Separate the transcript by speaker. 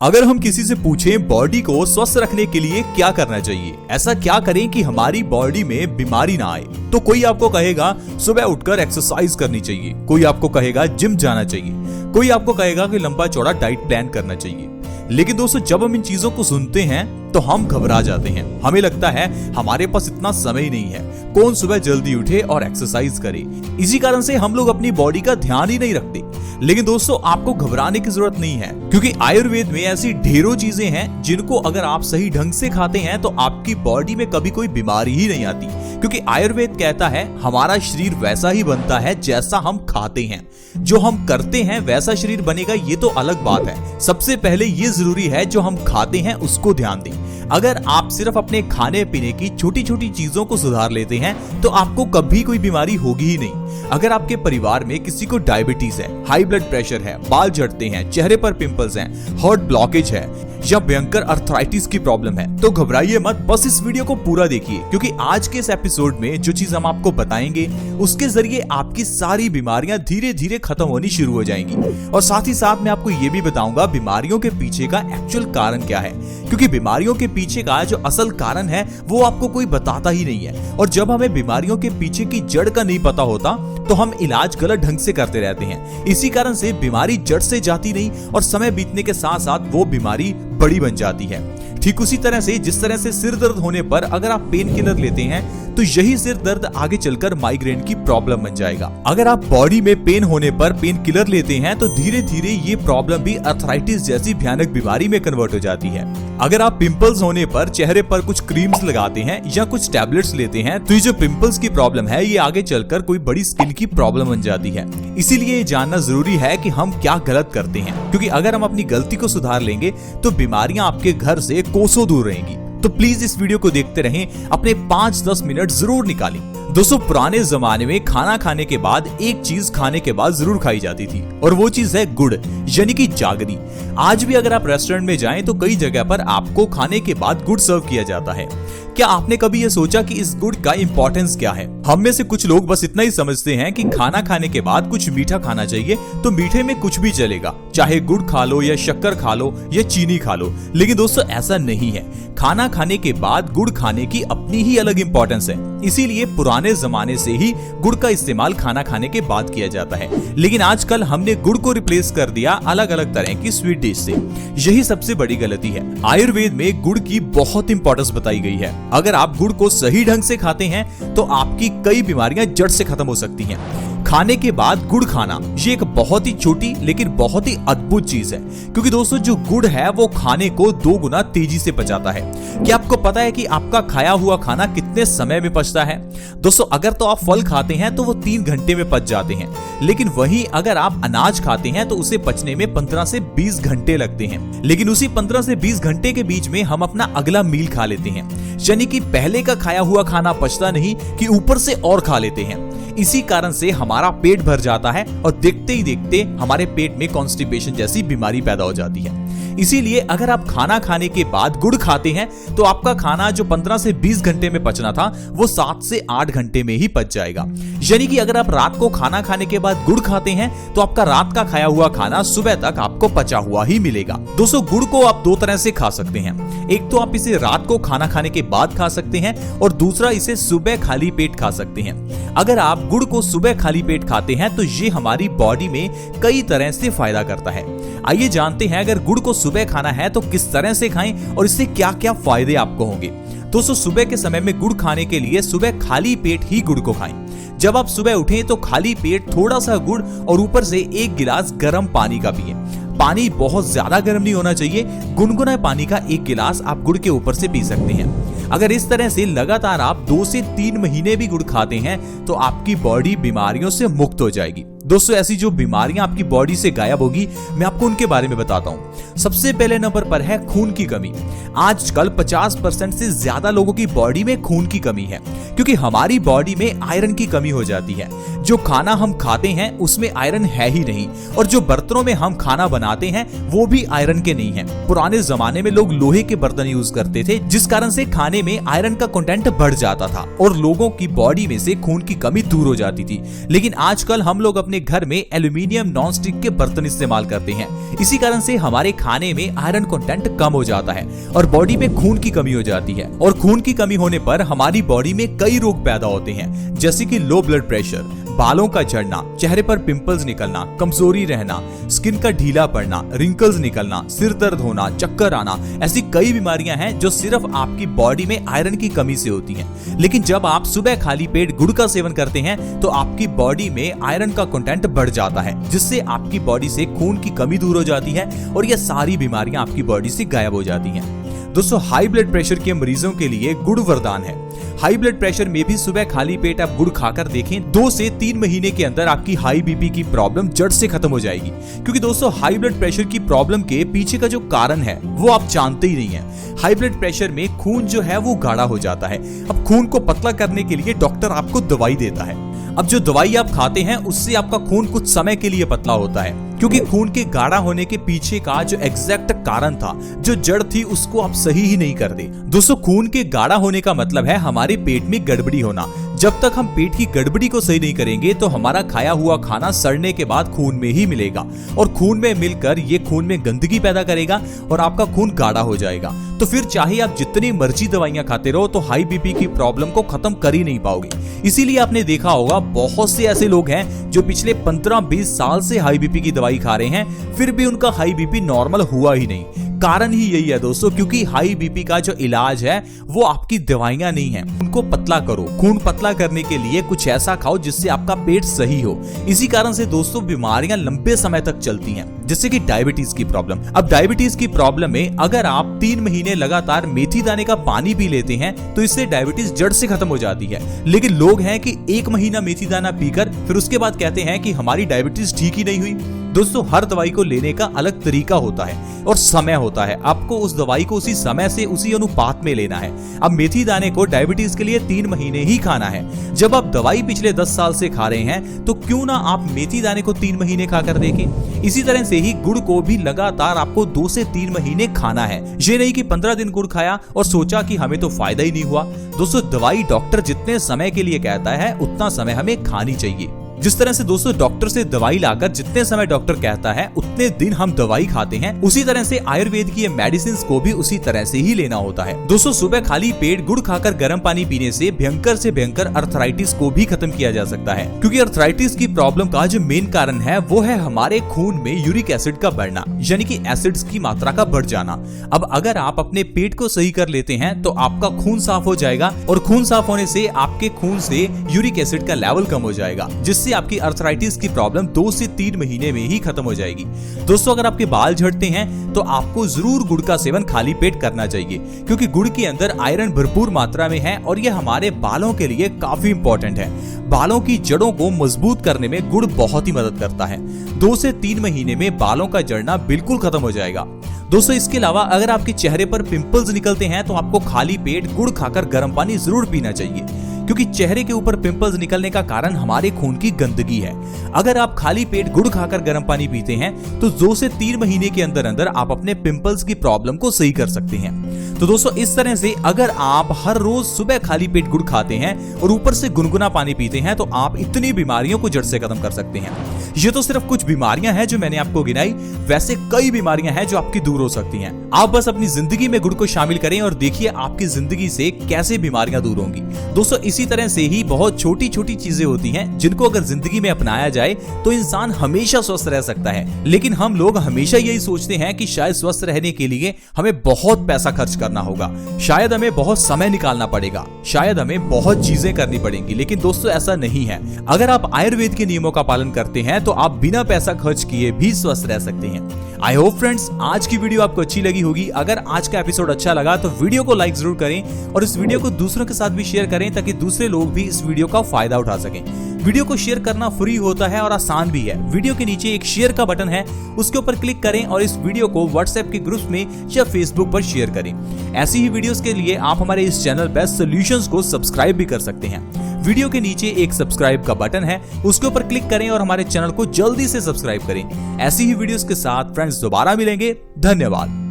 Speaker 1: अगर हम किसी से पूछें बॉडी को स्वस्थ रखने के लिए क्या करना चाहिए, ऐसा क्या करें कि हमारी बॉडी में बीमारी ना आए, तो कोई आपको कहेगा सुबह उठकर एक्सरसाइज करनी चाहिए, कोई आपको कहेगा जिम जाना चाहिए, कोई आपको कहेगा कि लंबा चौड़ा डाइट प्लान करना चाहिए। लेकिन दोस्तों, जब हम इन चीजों को सुनते हैं तो हम घबरा जाते हैं। हमें लगता है हमारे पास इतना समय नहीं है, कौन सुबह जल्दी उठे और एक्सरसाइज करे। इसी कारण से हम लोग अपनी बॉडी का ध्यान ही नहीं रखते। लेकिन दोस्तों, आपको घबराने की जरूरत नहीं है, क्योंकि आयुर्वेद में ऐसी ढेरों चीजें हैं जिनको अगर आप सही ढंग से खाते हैं तो आपकी बॉडी में कभी कोई बीमारी ही नहीं आती। क्योंकि आयुर्वेद कहता है हमारा शरीर वैसा ही बनता है जैसा हम खाते हैं। जो हम करते हैं वैसा शरीर बनेगा, ये तो अलग बात है। सबसे पहले ये जरूरी है जो हम खाते हैं उसको ध्यान दें। अगर आप सिर्फ अपने खाने पीने की छोटी छोटी चीजों को सुधार लेते हैं तो आपको कभी कोई बीमारी होगी ही नहीं। अगर आपके परिवार में किसी को डायबिटीज है, हाई ब्लड प्रेशर है, बाल झड़ते हैं, चेहरे पर पिंपल्स हैं, हार्ट ब्लॉकेज है या भयंकर अर्थराइटिस की प्रॉब्लम है, तो घबराइए मत, बस इस वीडियो को पूरा देखिए। क्योंकि आज के इस एपिसोड में जो चीज हम आपको बताएंगे उसके जरिए आपकी सारी बीमारियां धीरे धीरे खत्म होनी शुरू हो जाएंगी। और साथ ही साथ मैं आपको ये भी बताऊंगा बीमारियों के पीछे का एक्चुअल कारण क्या है, क्योंकि बीमारियों के पीछे का जो असल कारण है वो आपको कोई बताता ही नहीं है। और जब हमें बीमारियों के पीछे की जड़ का नहीं पता होता तो हम इलाज गलत ढंग से करते रहते हैं। इसी कारण से बीमारी जड़ से जाती नहीं और समय बीतने के साथ साथ वो बीमारी बड़ी बन जाती है। ठीक उसी तरह से जिस तरह से सिर दर्द होने पर अगर आप पेन किलर लेते हैं तो यही सिर दर्द आगे चलकर माइग्रेन की प्रॉब्लम बन जाएगा। अगर आप बॉडी में पेन होने पर पेन किलर लेते हैं तो धीरे धीरे ये प्रॉब्लम भी अर्थराइटिस जैसी भयानक बीमारी में कन्वर्ट हो जाती है। अगर आप पिंपल्स होने पर चेहरे पर कुछ क्रीम्स लगाते हैं या कुछ टैबलेट्स लेते हैं तो ये जो पिंपल्स की प्रॉब्लम है ये आगे चलकर कोई बड़ी स्किन की प्रॉब्लम बन जाती है। इसीलिए ये जानना जरूरी है कि हम क्या गलत करते हैं, क्योंकि अगर हम अपनी गलती को सुधार लेंगे तो बीमारियां आपके घर से कोसों दूर रहेंगी। तो प्लीज इस वीडियो को देखते रहें, अपने 5-10 मिनट जरूर निकालें। दोस्तों, पुराने जमाने में खाना खाने के बाद एक चीज खाने के बाद जरूर खाई जाती थी और वो चीज है गुड़, यानी कि जागरी। आज भी अगर आप रेस्टोरेंट में जाएं तो कई जगह पर आपको खाने के बाद गुड़ सर्व किया जाता है। क्या आपने कभी ये सोचा कि इस गुड़ का इंपॉर्टेंस क्या है? हम में से कुछ लोग बस इतना ही समझते हैं कि खाना खाने के बाद कुछ मीठा खाना चाहिए, तो मीठे में कुछ भी चलेगा, चाहे गुड़ खा लो या शक्कर खा लो या चीनी खा लो। लेकिन दोस्तों, ऐसा नहीं है। खाना खाने के बाद गुड़ खाने की अपनी ही अलग इंपॉर्टेंस है। इसीलिए पुराने जमाने से ही गुड़ का इस्तेमाल खाना खाने के बाद किया जाता है। लेकिन आजकल हमने गुड़ को रिप्लेस कर दिया अलग अलग तरह की स्वीट डिश से। यही सबसे बड़ी गलती है। आयुर्वेद में गुड़ की बहुत इंपॉर्टेंस बताई गई है। अगर आप गुड़ को सही ढंग से खाते हैं तो आपकी कई बीमारियां जड़ से खत्म हो सकती हैं। खाने के बाद गुड़ खाना ये एक बहुत ही छोटी लेकिन बहुत ही अद्भुत चीज है, क्योंकि दोस्तों जो गुड़ है वो खाने को 2 गुना तेजी से पचाता है। क्या आपको पता है कि आपका खाया हुआ खाना कितने समय में पचता है? दोस्तों, अगर तो आप फल खाते हैं तो वो 3 घंटे में पच जाते हैं, लेकिन वहीं अगर आप अनाज खाते हैं तो उसे पचने में 15 से 20 घंटे लगते हैं। लेकिन उसी 15 से 20 घंटे के बीच में हम अपना अगला मील खा लेते हैं, यानी कि पहले का खाया हुआ खाना पचता नहीं कि ऊपर से और खा लेते हैं। इसी कारण से हमारा पेट भर जाता है और देखते ही देखते हमारे पेट में कॉन्स्टिपेशन जैसी बीमारी पैदा हो जाती है। इसीलिए अगर आप खाना खाने के बाद गुड़ खाते हैं तो आपका खाना जो 15 से 20 घंटे में पचना था वो 7 से 8 घंटे में ही पच जाएगा। यानी कि अगर आप रात को खाना खाने के बाद गुड़ खाते हैं तो आपका रात का खाया हुआ खाना सुबह तक आपको पचा हुआ ही मिलेगा। दोस्तों, गुड़ को आप 2 तरह से खा सकते हैं। एक तो आप इसे रात को खाना खाने के बाद खा सकते हैं और दूसरा इसे सुबह खाली पेट खा सकते हैं। अगर आप गुड़ को सुबह खाली पेट खाते हैं तो ये हमारी बॉडी में कई तरह से फायदा करता है। आइए जानते हैं अगर गुड़ को सुबह खाना है तो किस तरह से खाएं और इससे क्या क्या फायदे आपको होंगे। दोस्तों, सुबह के समय में गुड़ खाने के लिए सुबह खाली पेट ही गुड़ को खाएं। जब आप सुबह उठें तो खाली पेट थोड़ा सा गुड़ और ऊपर से 1 गिलास गर्म पानी का पिएं। पानी बहुत ज्यादा गर्म नहीं होना चाहिए, गुनगुना पानी का 1 गिलास आप गुड़ के ऊपर से पी सकते हैं। अगर इस तरह से लगातार आप 2 से 3 महीने भी गुड़ खाते हैं तो आपकी बॉडी बीमारियों से मुक्त हो जाएगी। दोस्तों, ऐसी जो बीमारियां आपकी बॉडी से गायब होगी मैं आपको उनके बारे में बताता हूं। सबसे पहले नंबर पर है खून की कमी। आजकल 50% से ज्यादा लोगों की बॉडी में खून की कमी है, क्योंकि हमारी बॉडी में आयरन की कमी हो जाती है। जो खाना हम खाते हैं उसमें आयरन है ही नहीं और जो बर्तनों में हम खाना बनाते हैं वो भी आयरन के नहीं है। पुराने जमाने में लोग लोहे के बर्तन यूज करते थे, जिस कारण से खाने में आयरन का कंटेंट बढ़ जाता था और लोगों की बॉडी में से खून की कमी दूर हो जाती थी। लेकिन आजकल हम लोग अपने अपने घर में एल्यूमिनियम नॉन स्टिक के बर्तन इस्तेमाल करते हैं। इसी कारण से हमारे खाने में आयरन कंटेंट कम हो जाता है और बॉडी में खून की कमी हो जाती है। और खून की कमी होने पर हमारी बॉडी में कई रोग पैदा होते हैं, जैसे कि लो ब्लड प्रेशर, बालों का झड़ना, चेहरे पर पिंपल्स निकलना, कमजोरी रहना, स्किन का ढीला पड़ना, रिंकल्स निकलना, सिर दर्द होना, चक्कर आना। ऐसी कई बीमारियां हैं जो सिर्फ आपकी बॉडी में आयरन की कमी से होती हैं। लेकिन जब आप सुबह खाली पेट गुड़ का सेवन करते हैं तो आपकी बॉडी में आयरन का कंटेंट बढ़ जाता है, जिससे आपकी बॉडी से खून की कमी दूर हो जाती है और ये सारी बीमारियां आपकी बॉडी से गायब हो जाती हैं। दोस्तों, हाई ब्लड प्रेशर के मरीजों के लिए गुड़ वरदान है। हाई ब्लड प्रेशर में भी सुबह खाली पेट आप गुड़ खाकर देखें, 2 से 3 महीने के अंदर आपकी हाई बीपी की प्रॉब्लम जड़ से खत्म हो जाएगी। क्योंकि दोस्तों, हाई ब्लड प्रेशर की प्रॉब्लम के पीछे का जो कारण है वो आप जानते ही नहीं है। हाई ब्लड प्रेशर में खून जो है वो गाढ़ा हो जाता है। अब खून को पतला करने के लिए डॉक्टर आपको दवाई देता है। अब जो दवाई आप खाते हैं उससे आपका खून कुछ समय के लिए पतला होता है, क्योंकि खून के गाढ़ा होने के पीछे का जो एग्जैक्ट कारण था, जो जड़ थी, उसको आप सही ही नहीं कर दे। दोस्तों, खून के गाढ़ा होने का मतलब है हमारे पेट में गड़बड़ी होना। जब तक हम पेट की गड़बड़ी को सही नहीं करेंगे तो हमारा खाया हुआ खाना सड़ने के बाद खून में ही मिलेगा और खून में मिलकर ये खून में गंदगी पैदा करेगा और आपका खून गाढ़ा हो जाएगा। तो फिर चाहे आप जितनी मर्जी दवाइयां खाते रहो तो हाई बीपी की प्रॉब्लम को खत्म कर ही नहीं पाओगे। इसीलिए आपने देखा होगा बहुत से ऐसे लोग हैं जो पिछले 15-20 साल से हाई बीपी की दवाई खा रहे हैं, फिर भी उनका हाई बीपी नॉर्मल हुआ ही नहीं। कारण ही यही है दोस्तों, क्योंकि हाई बीपी का जो इलाज है वो आपकी दवाइयां नहीं है। उनको पतला करो। खून पतला करने के लिए कुछ ऐसा खाओ जिससे आपका पेट सही हो। इसी कारण से दोस्तों बीमारियां लंबे समय तक चलती हैं, जैसे कि डायबिटीज की प्रॉब्लम। अब डायबिटीज की प्रॉब्लम में अगर आप 3 महीने लगातार मेथी दाने का पानी पी लेते हैं तो इससे डायबिटीज जड़ से खत्म हो जाती है। लेकिन लोग हैं कि 1 महीना मेथी दाना पीकर फिर उसके बाद कहते हैं कि हमारी डायबिटीज ठीक ही नहीं हुई। दोस्तों, हर दवाई को लेने का अलग तरीका होता है और समय होता है। आपको उस दवाई को उसी समय से उसी अनुपात में लेना है। अब मेथी दाने को डायबिटीज के लिए 3 महीने ही खाना है। जब आप दवाई पिछले 10 साल से खा रहे हैं तो क्यों ना आप मेथी दाने को 3 महीने खाकर देखें। इसी तरह से ही गुड़ को भी लगातार आपको 2 से 3 महीने खाना है। ये नहीं कि 15 दिन गुड़ खाया और सोचा कि हमें तो फायदा ही नहीं हुआ। दोस्तों, दवाई डॉक्टर जितने समय के लिए कहता है उतना समय हमें खानी चाहिए। जिस तरह से दोस्तों डॉक्टर से दवाई लाकर जितने समय डॉक्टर कहता है उतने दिन हम दवाई खाते हैं, उसी तरह से आयुर्वेद की मेडिसिन को भी उसी तरह से ही लेना होता है। दोस्तों, सुबह खाली पेट गुड़ खाकर गर्म पानी पीने से भयंकर से भयंकर अर्थराइटिस को भी खत्म किया जा सकता है, क्योंकि अर्थराइटिस की प्रॉब्लम का जो मेन कारण है वो है हमारे खून में यूरिक एसिड का बढ़ना, यानी कि एसिड्स की मात्रा का बढ़ जाना। अब अगर आप अपने पेट को सही कर लेते हैं तो आपका खून साफ हो जाएगा और खून साफ होने से आपके खून से यूरिक एसिड का लेवल कम हो जाएगा, जिससे आपकी अर्थराइटिस की प्रॉब्लम 2 से 3 महीने में ही खत्म हो जाएगी। दोस्तों, अगर आपके बाल झड़ते हैं तो आपको जरूर गुड़ का सेवन खाली पेट करना चाहिए, क्योंकि गुड़ के अंदर आयरन भरपूर मात्रा में है और यह हमारे बालों के लिए काफी इंपॉर्टेंट है। बालों की जड़ों को मजबूत करने में गुड़ बहुत ही मदद करता है। 2 से 3 महीने में बालों का झड़ना बिल्कुल खत्म हो जाएगा। दोस्तों, इसके अलावा अगर आपके चेहरे पर पिंपल्स निकलते हैं तो आपको खाली पेट गुड़ खाकर गर्म पानी जरूर पीना चाहिए, क्योंकि चेहरे के ऊपर पिंपल्स निकलने का कारण हमारे खून की गंदगी है। अगर आप खाली पेट गुड़ खाकर गर्म पानी पीते हैं तो 2 से 3 महीने के अंदर अंदर आप अपने पिंपल्स की प्रॉब्लम को सही कर सकते हैं। तो दोस्तों, इस तरह से अगर आप हर रोज सुबह खाली पेट गुड़ खाते हैं और ऊपर से गुनगुना पानी पीते हैं तो आप इतनी बीमारियों को जड़ से खत्म कर सकते हैं। ये तो सिर्फ कुछ बीमारियां हैं जो मैंने आपको गिनाई, वैसे कई बीमारियां हैं जो आपकी दूर हो सकती हैं। आप बस अपनी जिंदगी में गुड़ को शामिल करें और देखिए आपकी जिंदगी से कैसे बीमारियां दूर होंगी। दोस्तों, इसी तरह से ही बहुत छोटी छोटी चीजें होती हैं जिनको अगर जिंदगी में अपनाया जाए तो इंसान हमेशा स्वस्थ रह सकता है। लेकिन हम लोग हमेशा यही सोचते हैं कि शायद स्वस्थ रहने के लिए हमें बहुत पैसा खर्च करना होगा, शायद हमें बहुत समय निकालना पड़ेगा, शायद हमें बहुत चीजें करनी पड़ेंगी। लेकिन दोस्तों, ऐसा नहीं है। अगर आप आयुर्वेद के नियमों का पालन करते हैं तो आप बिना पैसा खर्च किए भी स्वस्थ रह सकते हैं। आई होप फ्रेंड्स आज की वीडियो आपको अच्छी लगी होगी। अगर आज का एपिसोड अच्छा लगा तो वीडियो को लाइक जरूर करें और इस वीडियो को दूसरों के साथ भी शेयर करें ताकि दूसरे लोग भी इस वीडियो का फायदा उठा सकें। वीडियो को शेयर करना फ्री होता है और आसान भी है। वीडियो के नीचे एक शेयर का बटन है, उसके ऊपर क्लिक करें और इस वीडियो को व्हाट्सएप के ग्रुप में या फेसबुक पर शेयर करें। ऐसी ही वीडियोस के लिए आप हमारे इस चैनल बेस्ट सॉल्यूशंस को सब्सक्राइब भी कर सकते हैं। वीडियो के नीचे एक सब्सक्राइब का बटन है, उसके ऊपर क्लिक करें और हमारे चैनल को जल्दी से सब्सक्राइब करें। ऐसी ही वीडियोस के साथ फ्रेंड्स दोबारा मिलेंगे। धन्यवाद।